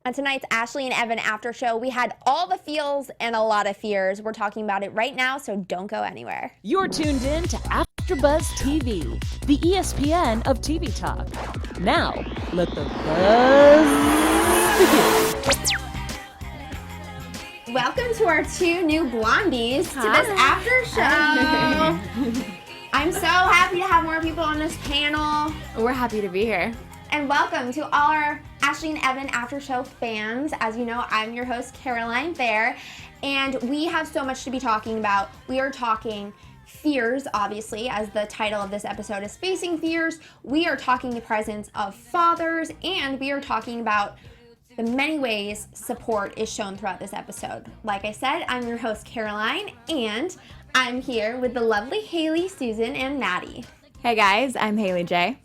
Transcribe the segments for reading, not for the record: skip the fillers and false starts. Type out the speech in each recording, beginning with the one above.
On tonight's Ashlee and Evan after show, we had all the feels and a lot of fears. We're talking about it right now, so don't go anywhere. You're tuned in to AfterBuzz TV, the ESPN of TV talk. Now, let the buzz begin. Welcome to our two new blondies to this after show. I'm so happy to have more people on this panel. We're happy to be here. And welcome to all our Ashlee and Evan after show fans. As you know, I'm your host, Caroline Thayer, and we have so much to be talking about. We are talking fears, obviously, as the title of this episode is Facing Fears. We are talking the presence of fathers, and we are talking about the many ways support is shown throughout this episode. Like I said, I'm your host, Caroline, and I'm here with the lovely Hayley, Susan, and Maddie. Hey guys, I'm Hayley J.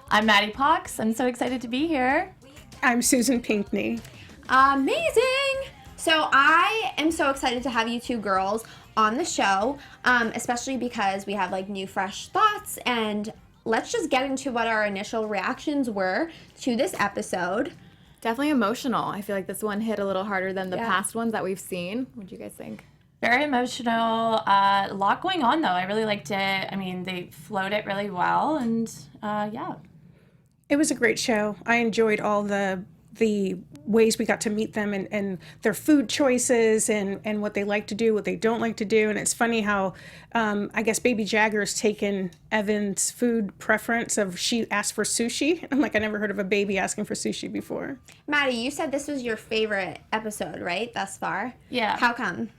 I'm Maddie Pocks. I'm so excited to be here. I'm Susan Pinckney. Amazing! So I am so excited to have you two girls on the show, especially because we have like new fresh thoughts, and let's just get into what our initial reactions were to this episode. Definitely emotional. I feel like this one hit a little harder than the past ones that we've seen. What do you guys think? Very emotional. A lot going on, though. I really liked it. I mean, they flowed it really well, and yeah. It was a great show. I enjoyed all the ways we got to meet them and their food choices and what they like to do, what they don't like to do. And it's funny how I guess Baby Jagger's taken Evan's food preference of she asked for sushi. I'm like, I never heard of a baby asking for sushi before. Maddie, you said this was your favorite episode, right, thus far? Yeah. How come?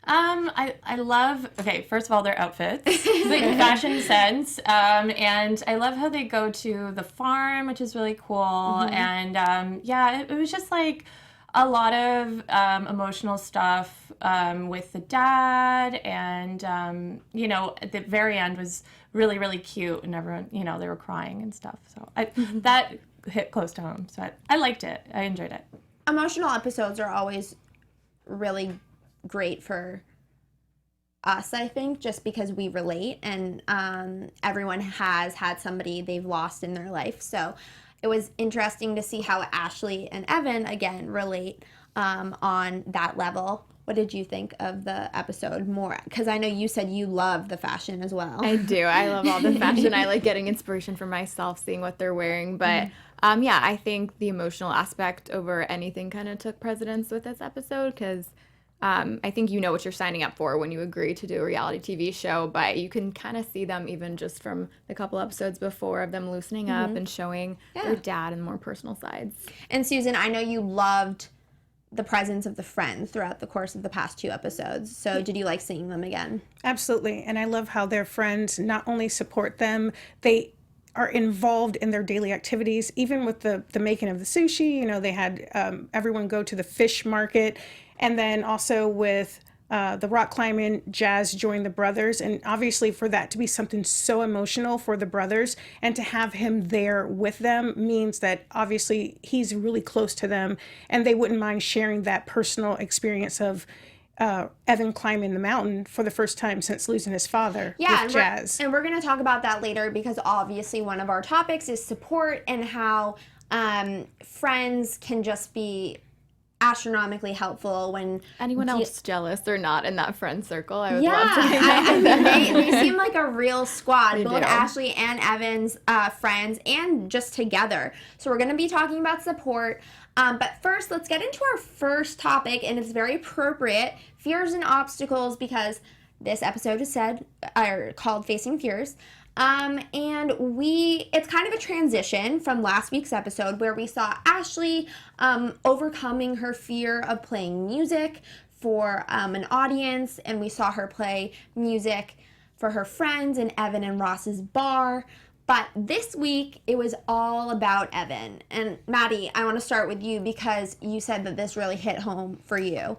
I love, okay, first of all, their outfits, like fashion sense, and I love how they go to the farm, which is really cool, and yeah, it was just like a lot of emotional stuff with the dad, and you know, at the very end was really, really cute, and everyone, you know, they were crying and stuff, so that hit close to home, so I liked it. I enjoyed it. Emotional episodes are always really great for us, I think, just because we relate, and everyone has had somebody they've lost in their life. So it was interesting to see how Ashlee and Evan again relate on that level. What did you think of the episode more? Because I know you said you love the fashion as well. I do. I love all the fashion. I like getting inspiration for myself, seeing what they're wearing. But yeah, I think the emotional aspect over anything kind of took precedence with this episode, because I think you know what you're signing up for when you agree to do a reality TV show, but you can kind of see them even just from the couple episodes before of them loosening up and showing their dad and more personal sides. And Susan, I know you loved the presence of the friends throughout the course of the past two episodes. So did you like seeing them again? Absolutely. And I love how their friends not only support them, they are involved in their daily activities, even with the making of the sushi. You know, they had everyone go to the fish market. And then also with the rock climbing, Jazz joined the brothers. And obviously for that to be something so emotional for the brothers and to have him there with them means that obviously he's really close to them and they wouldn't mind sharing that personal experience of Evan climbing the mountain for the first time since losing his father with Jazz. And we're going to talk about that later because obviously one of our topics is support and how friends can just be astronomically helpful when anyone else jealous or not in that friend circle. I would love to hang out I with mean, them. they seem like a real squad, They both do. Ashlee and Evan's friends and just together. So we're going to be talking about support. But first, let's get into our first topic, and it's very appropriate, fears and obstacles, because this episode is called Facing Fears. And it's kind of a transition from last week's episode where we saw Ashlee overcoming her fear of playing music for an audience, and we saw her play music for her friends in Evan and Ross's bar. But this week, it was all about Evan. And Maddie, I want to start with you because you said that this really hit home for you.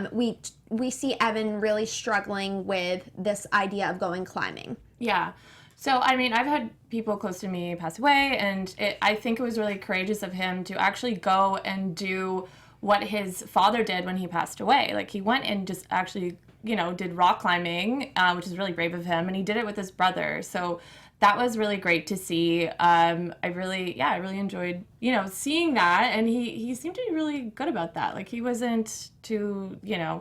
We see Evan really struggling with this idea of going climbing. Yeah. So, I mean, I've had people close to me pass away, and I think it was really courageous of him to actually go and do what his father did when he passed away. Like, he went and just actually, you know, did rock climbing, which is really brave of him, and he did it with his brother. So that was really great to see. I really enjoyed, seeing that. And he seemed to be really good about that. Like, he wasn't too,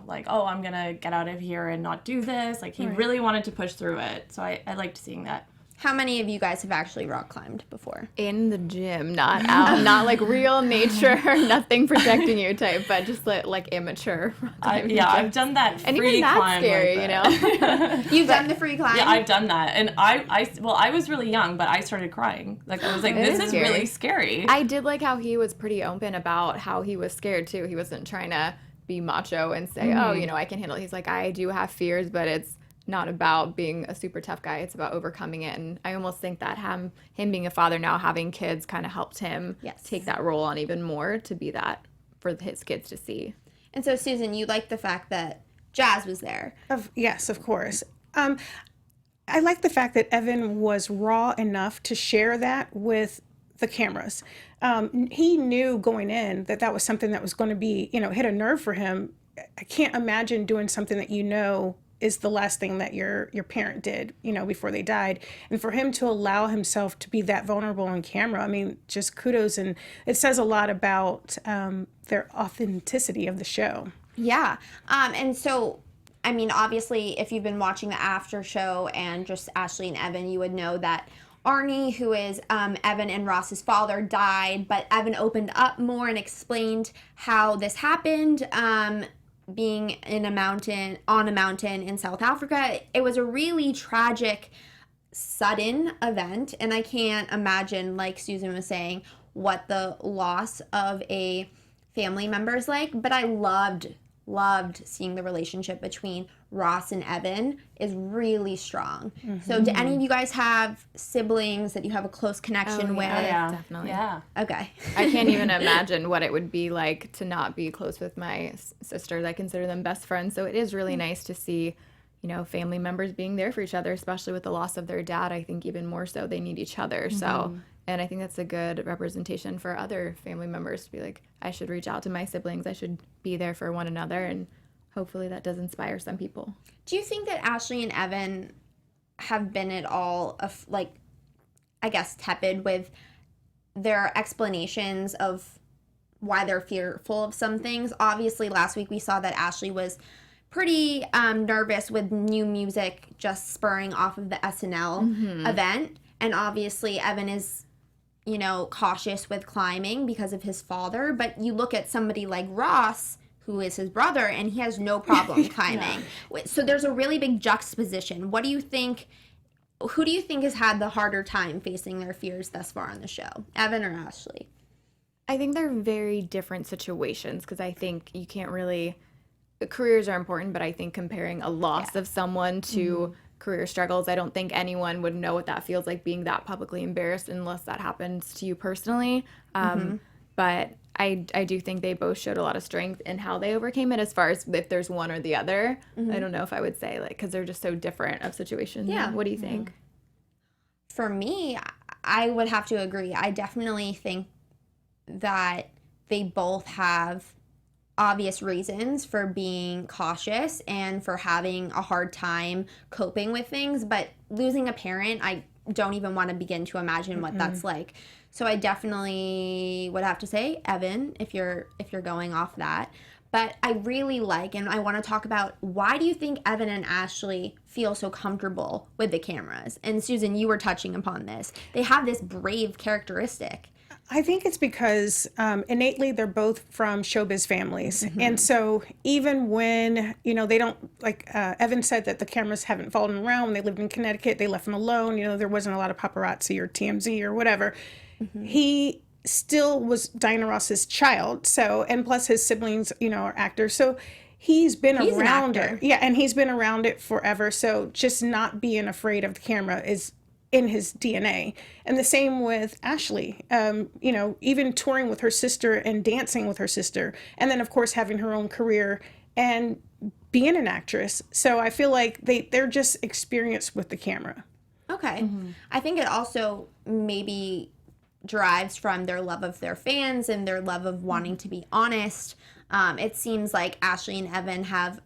like, oh, I'm going to get out of here and not do this. Like, he really wanted to push through it. So I liked seeing that. How many of you guys have actually rock climbed before? In the gym, not out, not like real nature, nothing protecting you type, but just like amateur. I've done that free and even that's climb. scary, You've done the free climb? Yeah, I've done that. And I was really young, but I started crying. Like, I was like, this is really scary. I did like how he was pretty open about how he was scared too. He wasn't trying to be macho and say, oh, I can handle it. He's like, I do have fears, but it's not about being a super tough guy. It's about overcoming it. And I almost think that him being a father now, having kids, kind of helped him take that role on even more, to be that for his kids to see. And so, Susan, you like the fact that Jazz was there. Yes, of course. I like the fact that Evan was raw enough to share that with the cameras. He knew going in that was something that was going to be, hit a nerve for him. I can't imagine doing something that is the last thing that your parent did, before they died. And for him to allow himself to be that vulnerable on camera, I mean, just kudos. And it says a lot about their authenticity of the show. Yeah. And so, I mean, obviously, if you've been watching the after show and just Ashlee and Evan, you would know that Arnie, who is Evan and Ross's father, died, but Evan opened up more and explained how this happened. Being on a mountain in South Africa, it was a really tragic, sudden event, and I can't imagine, like Susan was saying, what the loss of a family member is like. But I loved seeing the relationship between Ross and Evan is really strong. So do any of you guys have siblings that you have a close connection with? Yeah, definitely. Yeah. Okay. I can't even imagine what it would be like to not be close with my sisters. I consider them best friends. So it is really nice to see, family members being there for each other, especially with the loss of their dad. I think even more so they need each other. So, and I think that's a good representation for other family members to be like, I should reach out to my siblings. I should be there for one another. And hopefully that does inspire some people. Do you think that Ashlee and Evan have been at all, tepid with their explanations of why they're fearful of some things? Obviously, last week we saw that Ashlee was pretty nervous with new music just spurring off of the SNL event. And obviously, Evan is, cautious with climbing because of his father. But you look at somebody like Ross, who is his brother, and he has no problem climbing. So there's a really big juxtaposition. What do you think? Who do you think has had the harder time facing their fears thus far on the show, Evan or Ashlee? I think they're very different situations, because I think you can't really, careers are important, but I think comparing a loss of someone to career struggles, I don't think anyone would know what that feels like, being that publicly embarrassed, unless that happens to you personally. But I do think they both showed a lot of strength in how they overcame it. As far as if there's one or the other, I don't know if I would say, because they're just so different of situations. Yeah. What do you think? For me, I would have to agree. I definitely think that they both have obvious reasons for being cautious and for having a hard time coping with things. But losing a parent, I don't even want to begin to imagine what that's like. So I definitely would have to say Evan, if you're going off that. But I really like, and I want to talk about, why do you think Evan and Ashlee feel so comfortable with the cameras? And Susan, you were touching upon this. They have this brave characteristic. I think it's because innately they're both from showbiz families. And so even when, they don't, like Evan said that the cameras haven't fallen around. When they lived in Connecticut, they left him alone. There wasn't a lot of paparazzi or TMZ or whatever. He still was Diana Ross's child. So, and plus his siblings, are actors. So he's been around it. Yeah, and he's been around it forever. So just not being afraid of the camera is in his DNA. And the same with Ashlee, even touring with her sister and dancing with her sister. And then, of course, having her own career and being an actress. So I feel like they're just experienced with the camera. Okay. I think it also maybe derives from their love of their fans and their love of wanting to be honest. It seems like Ashlee and Evan have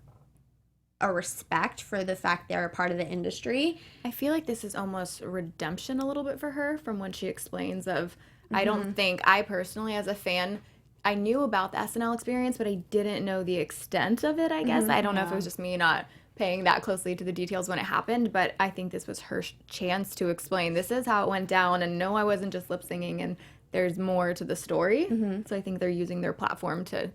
a respect for the fact they're a part of the industry. I feel like this is almost redemption a little bit for her from when she explains of, I don't think, I personally as a fan, I knew about the SNL experience, but I didn't know the extent of it, I guess. I don't know if it was just me not paying that closely to the details when it happened, but I think this was her chance to explain, this is how it went down, and no, I wasn't just lip singing, and there's more to the story. So I think they're using their platform to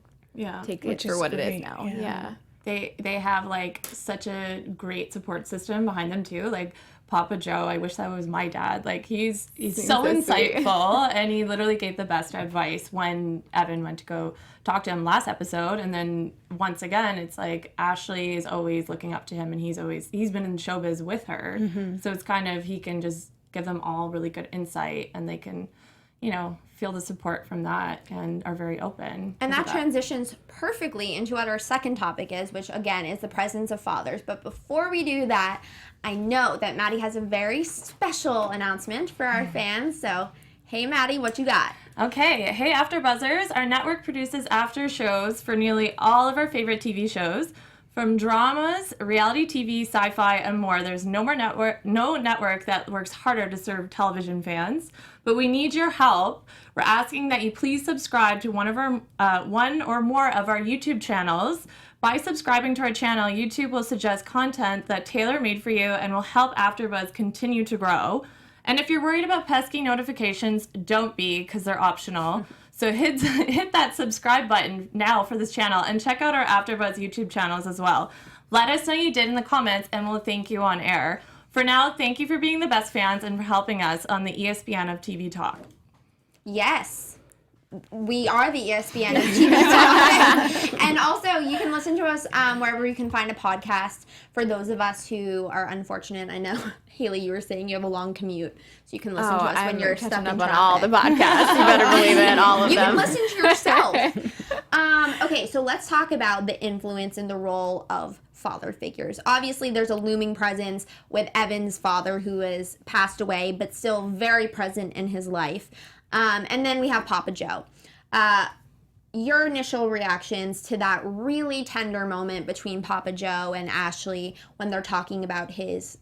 take it for what it is now. Yeah. They have like such a great support system behind them too. Like Papa Joe, I wish that was my dad. Like he's so insightful, and he literally gave the best advice when Evan went to go talk to him last episode. And then once again, it's like Ashlee is always looking up to him, and he's been in showbiz with her. So it's kind of, he can just give them all really good insight, and they can, you know, feel the support from that and are very open. And that transitions perfectly into what our second topic is, which again is the presence of fathers. But before we do that, I know that Maddie has a very special announcement for our fans. So, hey Maddie, what you got? Okay, hey AfterBuzzers, our network produces after shows for nearly all of our favorite TV shows. From dramas, reality TV, sci-fi, and more, there's no network that works harder to serve television fans. But we need your help. We're asking that you please subscribe to one or more of our YouTube channels. By subscribing to our channel, YouTube will suggest content that Thayer made for you and will help AfterBuzz continue to grow. And if you're worried about pesky notifications, don't be, because they're optional. So hit that subscribe button now for this channel, and check out our AfterBuzz YouTube channels as well. Let us know you did in the comments, and we'll thank you on air. For now, thank you for being the best fans and for helping us on the ESPN of TV Talk. Yes. We are the ESPN of TV Talk. And also, you can listen to us wherever you can find a podcast. For those of us who are unfortunate, I know, Hayley, you were saying you have a long commute, so you can listen to us when you're stuck in traffic. On all the podcasts. You better believe it, all of you them. You can listen to yourself. Okay, so let's talk about the influence and the role of father figures. Obviously, there's a looming presence with Evan's father, who has passed away, but still very present in his life. And then we have Papa Joe. Your initial reactions to that really tender moment between Papa Joe and Ashlee when they're talking about his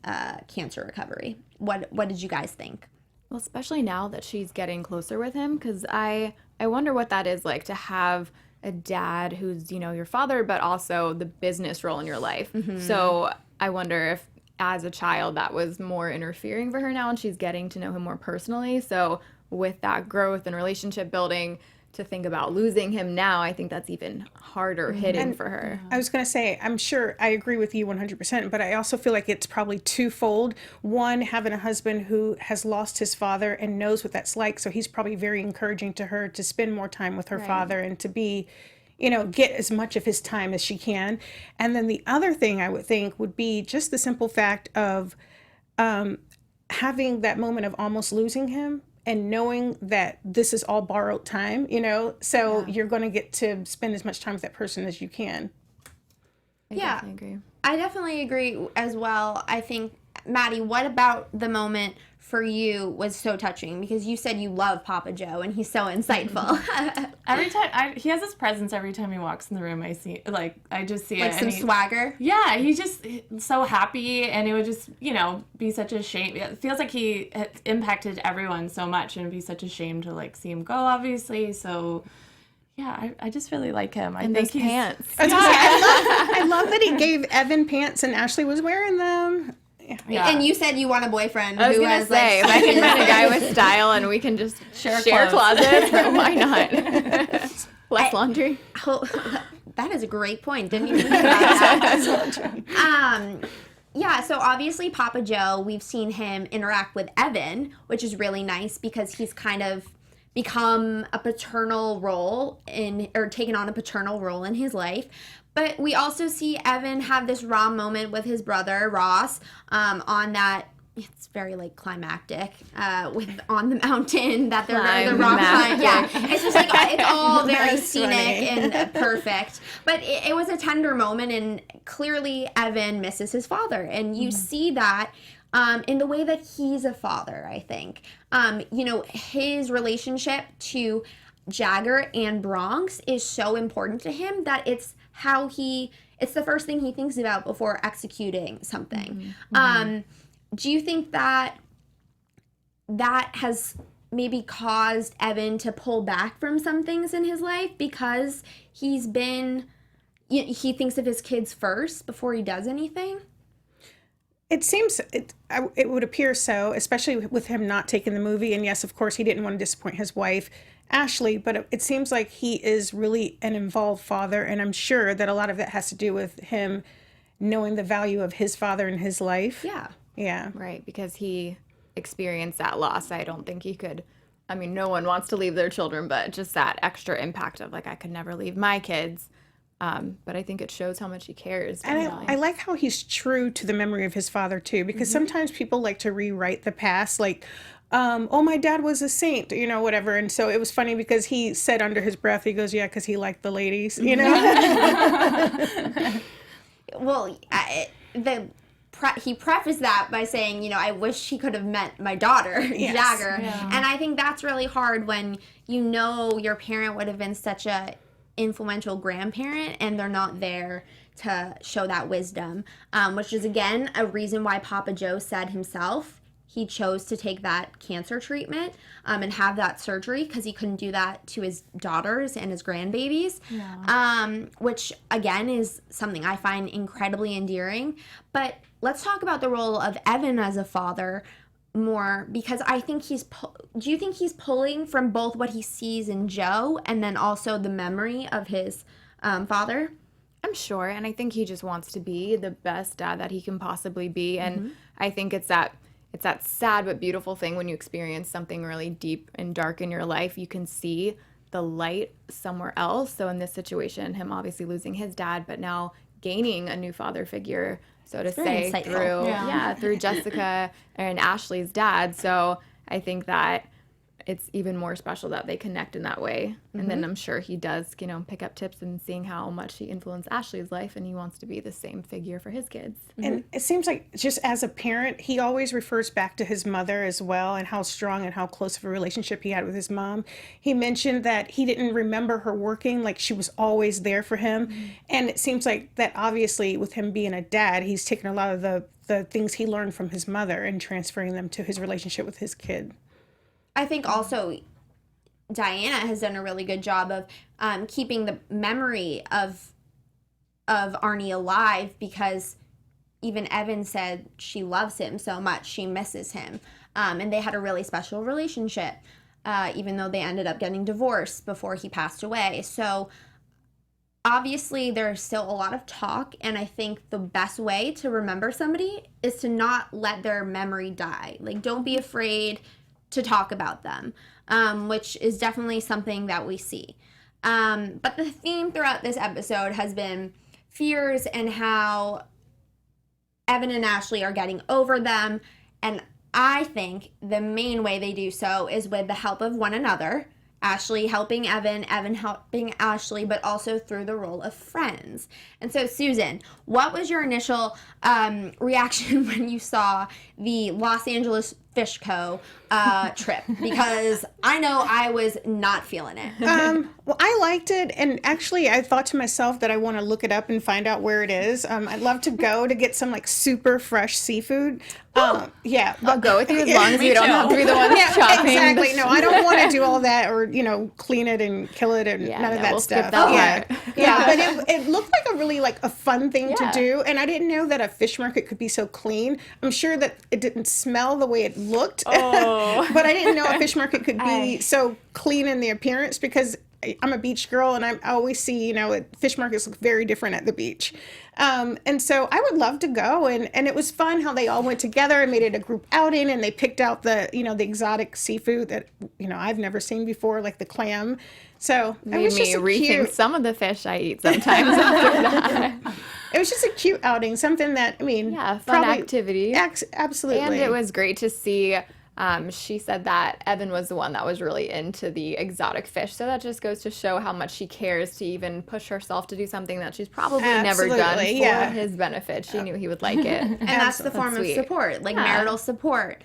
cancer recovery. What did you guys think? Well, especially now that she's getting closer with him, because I wonder what that is like to have a dad who's, you know, your father, but also the business role in your life. So I wonder if as a child that was more interfering for her now, and she's getting to know him more personally. So with that growth and relationship building, to think about losing him now, I think that's even harder hitting for her. I was going to say, I'm sure I agree with you 100%, but I also feel like it's probably twofold. One, having a husband who has lost his father and knows what that's like, so he's probably very encouraging to her to spend more time with her father and to be, you know, get as much of his time as she can. And then the other thing I would think would be just the simple fact of having that moment of almost losing him, and knowing that this is all borrowed time, you know, so you're going to get to spend as much time with that person as you can. I definitely agree. I definitely agree as well. I think, Maddie, what about the moment for you was so touching? Because you said you love Papa Joe, and he's so insightful. Every time he has this presence every time he walks in the room. I just see like it. Some swagger. Yeah, he's just so happy, and it would just, you know, be such a shame. It feels like he has impacted everyone so much, and it'd be such a shame to like see him go, obviously. So yeah, I just really like him. I think he's pants. I love that he gave Evan pants and Ashlee was wearing them. Yeah. And you said you want a boyfriend I was who gonna has say, if I can find a guy with style and we can just share closets, why not? Less laundry. That is a great point. Didn't even think about that. Yeah, so obviously Papa Joe, we've seen him interact with Evan, which is really nice because he's kind of become a paternal role taken on a paternal role in his life. But we also see Evan have this raw moment with his brother, Ross, on that, it's very, like, climactic, on the mountain, that they're the rock climb. Yeah, it's just, like, it's all very scenic and perfect. But it was a tender moment, and clearly Evan misses his father. And you see that in the way that he's a father, I think. You know, his relationship to Jagger and Bronx is so important to him that it's the first thing he thinks about before executing something. Do you think that has maybe caused Evan to pull back from some things in his life because he thinks of his kids first before he does anything? It seems, it would appear so, especially with him not taking the movie. And yes, of course, he didn't want to disappoint his wife, Ashlee, but it seems like he is really an involved father. And I'm sure that a lot of that has to do with him knowing the value of his father in his life. Yeah. Yeah. Right, because he experienced that loss. I don't think he could. I mean, no one wants to leave their children, but just that extra impact of like, I could never leave my kids. But I think it shows how much he cares. And I like how he's true to the memory of his father, too, because sometimes people like to rewrite the past, like, oh, my dad was a saint, you know, whatever. And so it was funny because he said under his breath, he goes, yeah, because he liked the ladies, you know? Well, he prefaced that by saying, you know, I wish he could have met my daughter, Jagger. Yeah. And I think that's really hard when you know your parent would have been such a influential grandparent and they're not there to show that wisdom, which is, again, a reason why Papa Joe said himself he chose to take that cancer treatment and have that surgery because he couldn't do that to his daughters and his grandbabies, which, again, is something I find incredibly endearing. But let's talk about the role of Evan as a father more, because I think do you think he's pulling from both what he sees in Joe and then also the memory of his father? I'm sure, and I think he just wants to be the best dad that he can possibly be, and I think it's that sad but beautiful thing when you experience something really deep and dark in your life, you can see the light somewhere else. So in this situation, him obviously losing his dad, but now gaining a new father figure, so to say, through Jessica and Ashlee's dad. So I think that it's even more special that they connect in that way. And then I'm sure he does, you know, pick up tips and seeing how much he influenced Ashlee's life, and he wants to be the same figure for his kids. And it seems like just as a parent, he always refers back to his mother as well and how strong and how close of a relationship he had with his mom. He mentioned that he didn't remember her working, like she was always there for him. And it seems like that obviously with him being a dad, he's taken a lot of the things he learned from his mother and transferring them to his relationship with his kid. I think also Diana has done a really good job of keeping the memory of Arnie alive, because even Evan said she loves him so much, she misses him. And they had a really special relationship, even though they ended up getting divorced before he passed away. So obviously there's still a lot of talk, and I think the best way to remember somebody is to not let their memory die. Like, don't be afraid to talk about them, which is definitely something that we see. But the theme throughout this episode has been fears and how Evan and Ashlee are getting over them. And I think the main way they do so is with the help of one another. Ashlee helping Evan, Evan helping Ashlee, but also through the role of friends. And so, Susan, what was your initial reaction when you saw the Los Angeles Fish Co. Trip? Because I know I was not feeling it. Well, I liked it, and actually I thought to myself that I want to look it up and find out where it is. I'd love to go to get some like super fresh seafood. Yeah, I'll go with you as long as you don't have to be the one chopping. Exactly. No, I don't want to do all that, or clean it and kill it and none of that stuff. But it looked like a really like a fun thing to do, and I didn't know that a fish market could be so clean. I'm sure that it didn't smell the way it looked, but I didn't know a fish market could be so clean in the appearance, because I'm a beach girl, and I always see, fish markets look very different at the beach. And so I would love to go, and it was fun how they all went together and made it a group outing, and they picked out the exotic seafood that, I've never seen before, like the clam. So it was just rethink some of the fish I eat sometimes after that. It was just a cute outing, something that, fun activity. Absolutely. And it was great to see. She said that Evan was the one that was really into the exotic fish. So that just goes to show how much she cares to even push herself to do something that she's probably never done for his benefit. She knew he would like it. And that's the form of support, like marital support.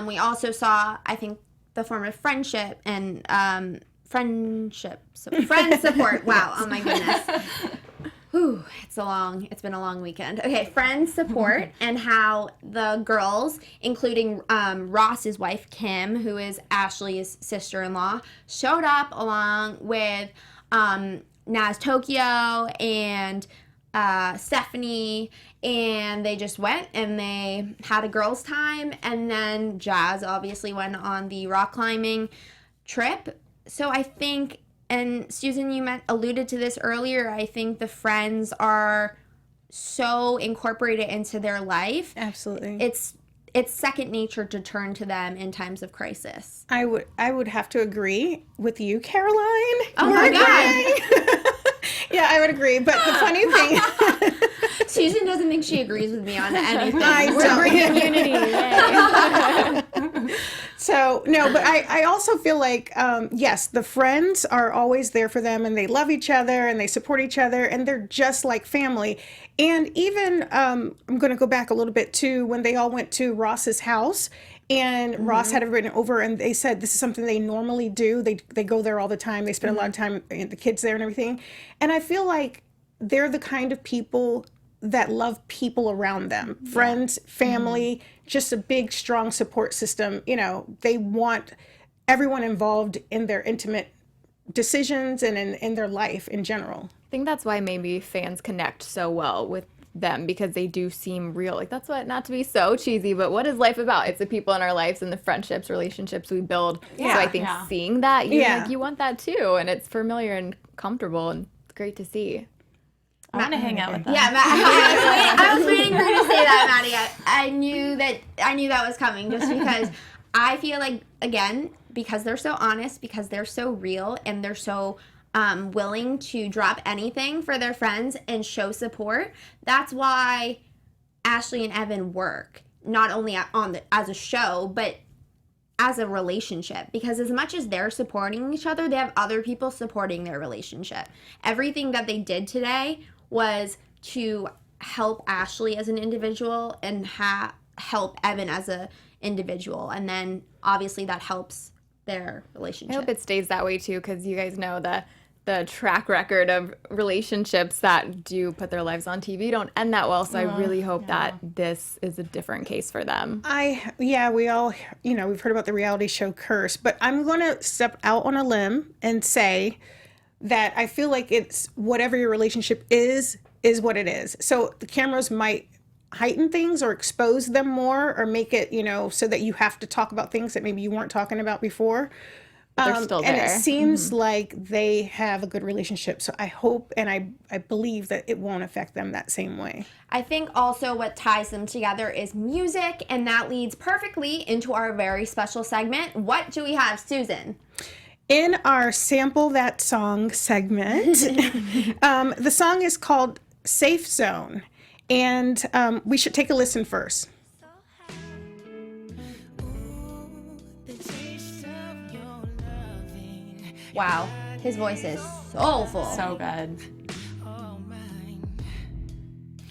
We also saw, I think, the form of friendship and friend support. Wow, oh my goodness. Whew, it's been a long weekend. Okay, friend support and how the girls, including Ross's wife, Kim, who is Ashlee's sister-in-law, showed up along with Naz Tokyo and Stephanie, and they just went and they had a girls' time, and then Jazz obviously went on the rock climbing trip. So I think, and Susan, you alluded to this earlier, I think the friends are so incorporated into their life. Absolutely. It's second nature to turn to them in times of crisis. I would have to agree with you, Caroline. Oh my God. Yeah, I would agree. But the funny thing, Susan doesn't think she agrees with me on anything. We're Bringing unity. Yay. So, no, but I also feel like, yes, the friends are always there for them, and they love each other and they support each other, and they're just like family. And even, I'm going to go back a little bit too, when they all went to Ross's house, and Ross had everybody over, and they said this is something they normally do. They go there all the time. They spend a lot of time, the kids there and everything. And I feel like they're the kind of people that love people around them, friends, family, just a big, strong support system. You know, they want everyone involved in their intimate decisions and in their life in general. I think that's why maybe fans connect so well with them, because they do seem real. Like, that's what, not to be so cheesy, but what is life about? It's the people in our lives and the friendships, relationships we build. Yeah. So I think seeing that, you want that too, and it's familiar and comfortable, and it's great to see. I want to hang out with them. Yeah, I was waiting for you to say that, Maddie. I knew that was coming, just because I feel like, again, because they're so honest, because they're so real, and they're so willing to drop anything for their friends and show support. That's why Ashlee and Evan work, not only as a show, but as a relationship. Because as much as they're supporting each other, they have other people supporting their relationship. Everything that they did today was to help Ashlee as an individual and help Evan as an individual. And then obviously that helps their relationship. I hope it stays that way too, because you guys know the track record of relationships that do put their lives on TV don't end that well. So I really hope that this is a different case for them. We all, we've heard about the reality show Curse, but I'm going to step out on a limb and say that I feel like it's whatever your relationship is what it is. So the cameras might heighten things or expose them more or make it, so that you have to talk about things that maybe you weren't talking about before. They're still there. And it seems like they have a good relationship. So I hope and I believe that it won't affect them that same way. I think also what ties them together is music, and that leads perfectly into our very special segment. What do we have, Susan? In our Sample That Song segment, the song is called Safe Zone. And we should take a listen first. Wow, his voice is soulful. So good.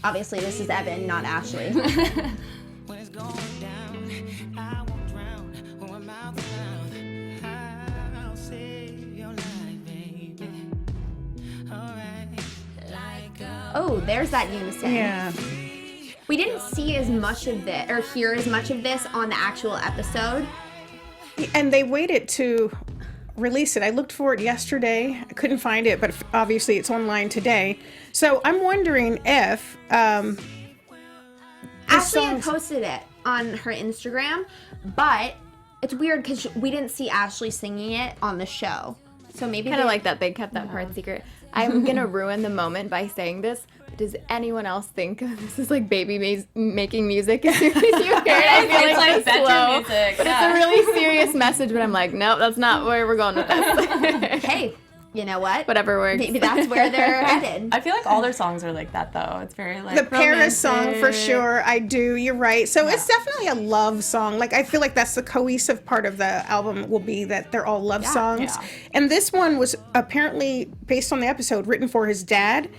Obviously, this is Evan, not Ashlee. Oh, there's that unison. Yeah. We didn't see as much of this, or hear as much of this on the actual episode. And they waited to release it. I looked for it yesterday. I couldn't find it, but obviously it's online today. So I'm wondering if Ashlee had posted it on her Instagram, but it's weird because we didn't see Ashlee singing it on the show. So maybe Kind of like that they kept that part secret. I'm going to ruin the moment by saying this. Does anyone else think this is like baby making music as soon as you hear it? I feel It's like it's bedroom slow, music. but it's a really serious message. But I'm like, no, that's not where we're going with this. Hey, you know what? Whatever works. Maybe that's where they're headed. I feel like all their songs are like that, though. It's very like the Paris romantic. song for sure. I do. You're right. So it's definitely a love song. Like I feel like that's the cohesive part of the album will be that they're all love songs. Yeah. And this one was apparently based on the episode written for his dad.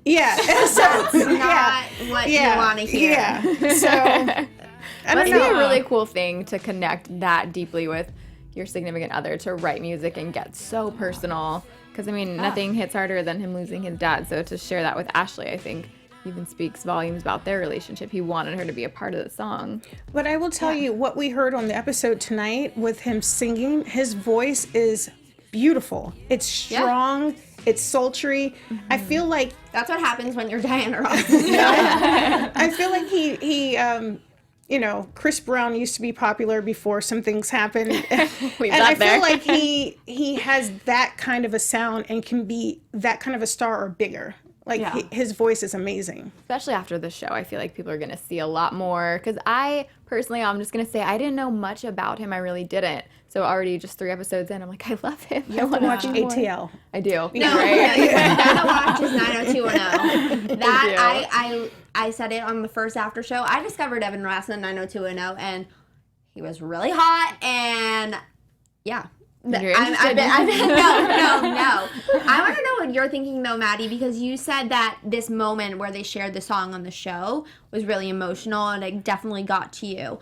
Yeah. So Not what you want to hear. Yeah. So I don't Must be a know. really cool thing to connect that deeply with, your significant other to write music and get so personal. Because, I mean, nothing hits harder than him losing his dad. So to share that with Ashlee, I think even speaks volumes about their relationship. He wanted her to be a part of the song. But I will tell you what we heard on the episode tonight with him singing. His voice is beautiful. It's strong. It's sultry. I feel like That's what happens when you're Diana Ross. I feel like he you know, Chris Brown used to be popular before some things happened. And I feel like he has that kind of a sound and can be that kind of a star or bigger. Like his voice is amazing. Especially after the show, I feel like people are going to see a lot more. Because I, personally, I'm just going to say, I didn't know much about him. I really didn't. So already just 3 episodes in, I'm like, I love him. You have to watch ATL. I do. No, you gotta watch his 90210. That I said it on the first after show. I discovered Evan Ross in 90210, and he was really hot, and yeah. You're No. I want to know what you're thinking though, Maddie, because you said that this moment where they shared the song on the show was really emotional and it definitely got to you.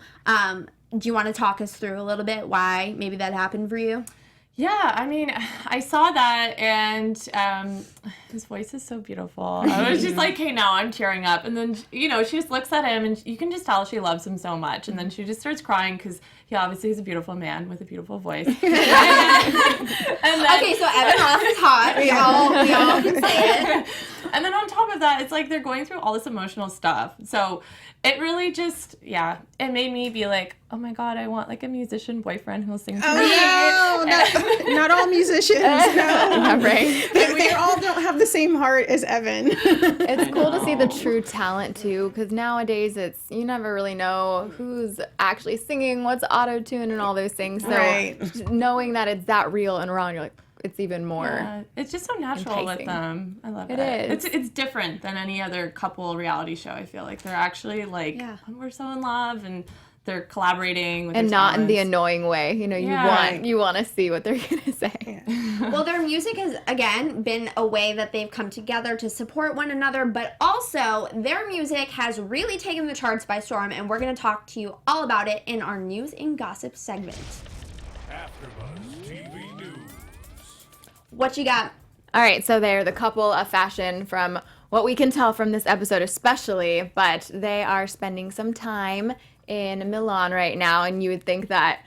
Do you want to talk us through a little bit why maybe that happened for you? Yeah, I mean, I saw that, and his voice is so beautiful. I was just like, hey, now I'm tearing up. And then, you know, she just looks at him, and you can just tell she loves him so much. And then she just starts crying because he obviously is a beautiful man with a beautiful voice. And then, Okay, so Evan Ross is hot. We all can say it. And then on top of that, it's like they're going through all this emotional stuff. So it really just, it made me be like, oh my God, I want like a musician boyfriend who'll sing to me. No, not all musicians. No. Right? They all don't have the same heart as Evan. It's cool to see the true talent too, because nowadays you never really know who's actually singing, what's auto-tune and all those things. So Right. knowing that it's that real and raw, you're like, it's even more. Yeah, it's just so natural enticing. with them. I love it. It is. It's different than any other couple reality show. I feel like they're actually like, we're so in love, and they're collaborating with And their not in the talents. annoying way. You know, you want to see what they're gonna say. Well, their music has, again, been a way that they've come together to support one another, but also their music has really taken the charts by storm, and we're going to talk to you all about it in our news and gossip segment. AfterBuzz TV News. What you got? All right, so they're the couple of fashion from what we can tell from this episode especially, but they are spending some time in Milan right now, and you would think that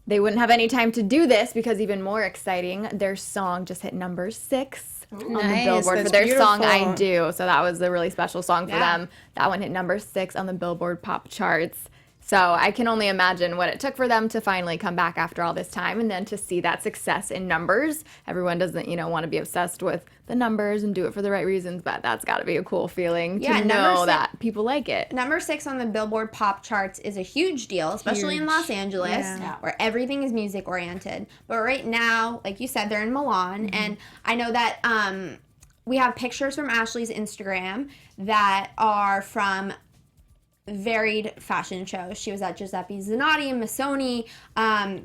they wouldn't have any time to do this because even more exciting, their song just hit number 6 on the Billboard that's for their song beautiful. I Do. So that was a really special song for them. That one hit number 6 on the Billboard pop charts. So I can only imagine what it took for them to finally come back after all this time, and then to see that success in numbers. Everyone doesn't, want to be obsessed with the numbers and do it for the right reasons, but that's got to be a cool feeling to know that people like it. Number 6 on the Billboard pop charts is a huge deal, especially in Los Angeles, where everything is music oriented. But right now, like you said, they're in Milan, and I know that we have pictures from Ashlee's Instagram that are from varied fashion shows. She was at Giuseppe Zanotti, Missoni, That'd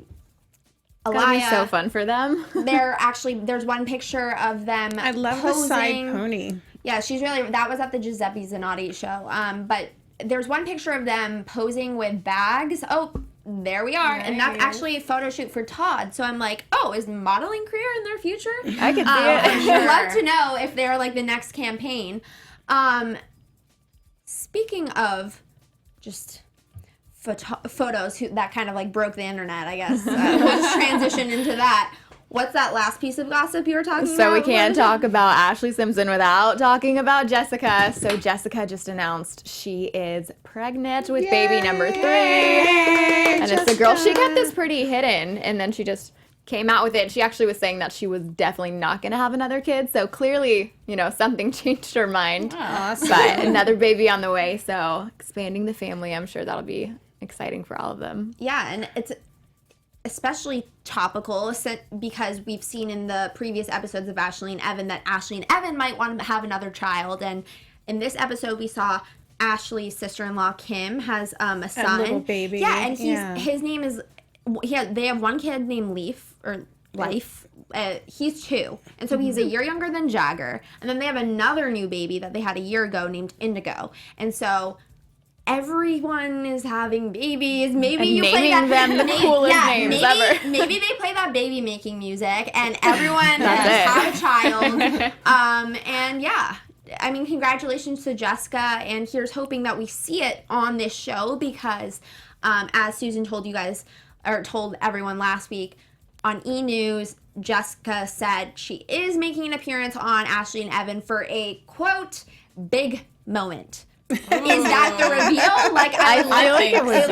be Alaya. so fun for them. There's one picture of them I love posing. the side pony. Yeah, that was at the Giuseppe Zanotti show. But there's one picture of them posing with bags. Oh, there we are. And that's actually a photo shoot for Todd. So I'm like, oh, is modeling career in their future? I could see it. I'd love to know if they're like the next campaign. Speaking of just photos that kind of like broke the internet, I guess. Let's transition into that. What's that last piece of gossip you were talking about? So we can't talk about Ashlee Simpson without talking about Jessica. So Jessica just announced she is pregnant with baby number 3. And it's a girl. She kept this pretty hidden, and then she just came out with it. She actually was saying that she was definitely not going to have another kid. So clearly, something changed her mind. Awesome. But another baby on the way. So expanding the family, I'm sure that'll be exciting for all of them. Yeah, and it's especially topical because we've seen in the previous episodes of Ashlee and Evan that Ashlee and Evan might want to have another child. And in this episode, we saw Ashlee's sister-in-law, Kim, has a son. A little baby. Yeah, and his name is... they have one kid named Leif. He's 2, and so he's a year younger than Jagger. And then they have another new baby that they had a year ago named Indigo. And so everyone is having babies. Maybe And you play naming that them the coolest names ever. Maybe they play that baby making music, and everyone That's has had a child. And yeah, I mean, congratulations to Jessica, and here's hoping that we see it on this show because, as Susan told you guys, or told everyone last week on E! News, Jessica said she is making an appearance on Ashlee and Evan for a, quote, big moment. Is that the reveal? Like, I feel like it was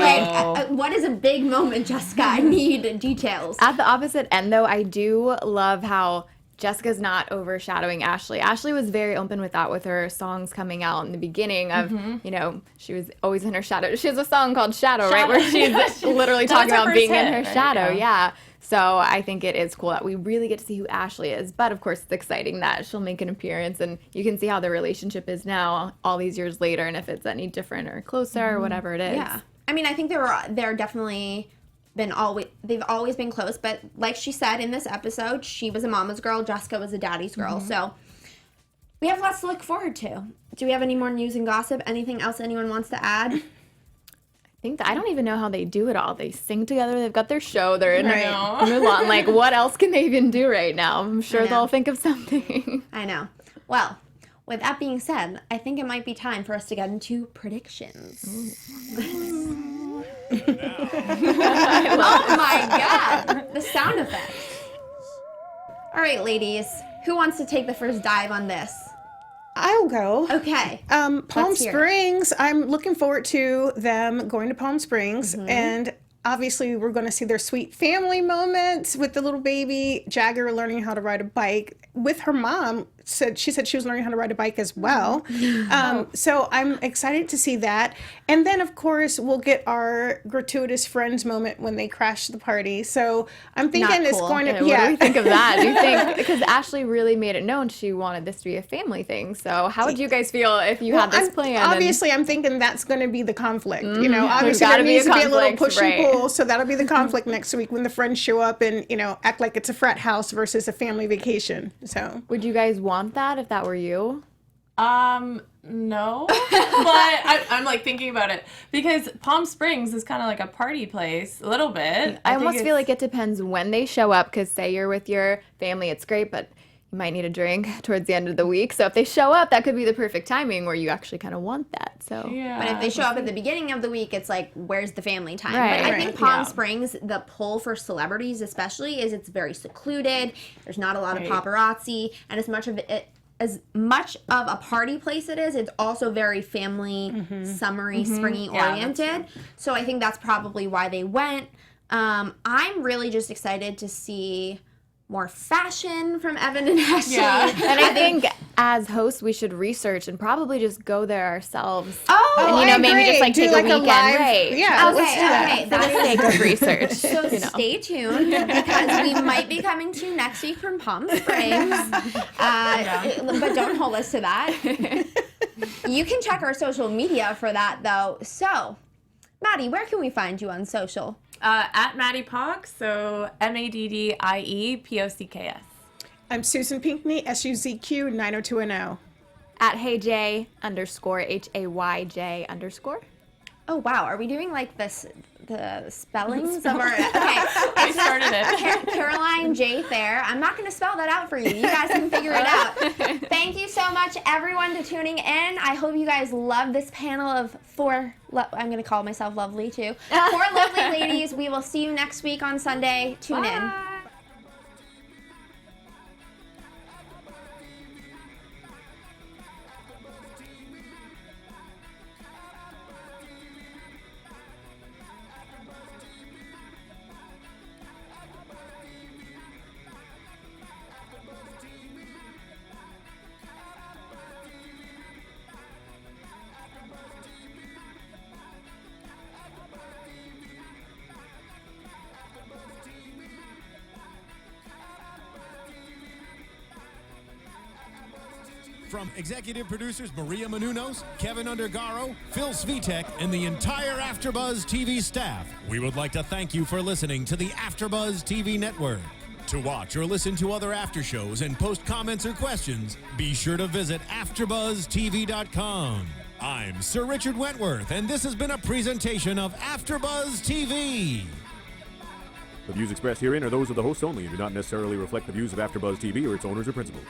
what is a big moment, Jessica? I need details. At the opposite end, though, I do love how Jessica's not overshadowing Ashlee. Ashlee was very open with that with her songs coming out in the beginning of, you know, she was always in her shadow. She has a song called Shadow, right? Where she's literally talking about being in her shadow. Yeah. So I think it is cool that we really get to see who Ashlee is. But of course, it's exciting that she'll make an appearance and you can see how their relationship is now all these years later and if it's any different or closer or whatever it is. Yeah. I mean, I think they're definitely they've always been close, but like she said in this episode, she was a mama's girl, Jessica was a daddy's girl. So we have lots to look forward to. Do we have any more news and gossip? Anything else anyone wants to add? I don't even know how they do it all. They sing together. They've got their show. They're in Right. Mulan. Like, what else can they even do right now? I'm sure I know. they'll think of something. I know. Well, with that being said, I think it might be time for us to get into predictions. Oh my god! The sound effects. All right, ladies. Who wants to take the first dive on this? I'll go. Okay. Palm Let's hear it. Springs, I'm looking forward to them going to Palm Springs. And obviously, we're going to see their sweet family moments with the little baby, Jagger learning how to ride a bike with her mom. She said she was learning how to ride a bike as well. So I'm excited to see that. And then, of course, we'll get our gratuitous friends moment when they crash the party. So I'm thinking it's cool. going to, What do we think of that? Do you think, because Ashlee really made it known she wanted this to be a family thing. So how would you guys feel if you had this plan? Obviously, I'm thinking that's going to be the conflict. You know, obviously gotta there be a needs to be a little conflict, push right. and pull. So that'll be the conflict next week when the friends show up and, you know, act like it's a frat house versus a family vacation. So Would you guys want that if that were you? No, but I'm like thinking about it because Palm Springs is kind of like a party place, a little bit. I almost feel like it depends when they show up, because say you're with your family, it's great, but you might need a drink towards the end of the week. So if they show up, that could be the perfect timing where you actually kind of want that. So Yeah. But if they show up at the beginning of the week, it's like, where's the family time? Right. But I think Palm Yeah. Springs, the pull for celebrities especially, is it's very secluded. There's not a lot Right. of paparazzi, and as much of a party place it is, it's also very family, summery, springy Yeah, oriented. So I think that's probably why they went. I'm really just excited to see more fashion from Evan and Ashlee. Yeah. And I think as hosts, we should research and probably just go there ourselves. Oh, And, you know, I maybe agree. just like Do take like a weekend, live, right? Yeah, Okay, let's do that. okay. For the sake of research. So you know. stay tuned because we might be coming to you next week from Palm Springs. But don't hold us to that. You can check our social media for that, though. So, Maddie, where can we find you on social? At Maddie Pocks, so MaddiePocks. I'm Susan Pinckney, SUZQ 90210. At HeyJ _HAYJ_. Oh, wow. Are we doing like this? The spellings of our... Okay. I started it. Caroline J. Thayer. I'm not going to spell that out for you. You guys can figure it out. Thank you so much, everyone, to tuning in. I hope you guys love this panel of I'm going to call myself lovely, too. 4 lovely ladies. We will see you next week on Sunday. Tune in. From executive producers Maria Menounos, Keven Undergaro, Phil Svitek, and the entire AfterBuzz TV staff, we would like to thank you for listening to the AfterBuzz TV network. To watch or listen to other after shows and post comments or questions, be sure to visit AfterBuzzTV.com. I'm Sir Richard Wentworth, and this has been a presentation of AfterBuzz TV. The views expressed herein are those of the hosts only and do not necessarily reflect the views of AfterBuzz TV or its owners or principals.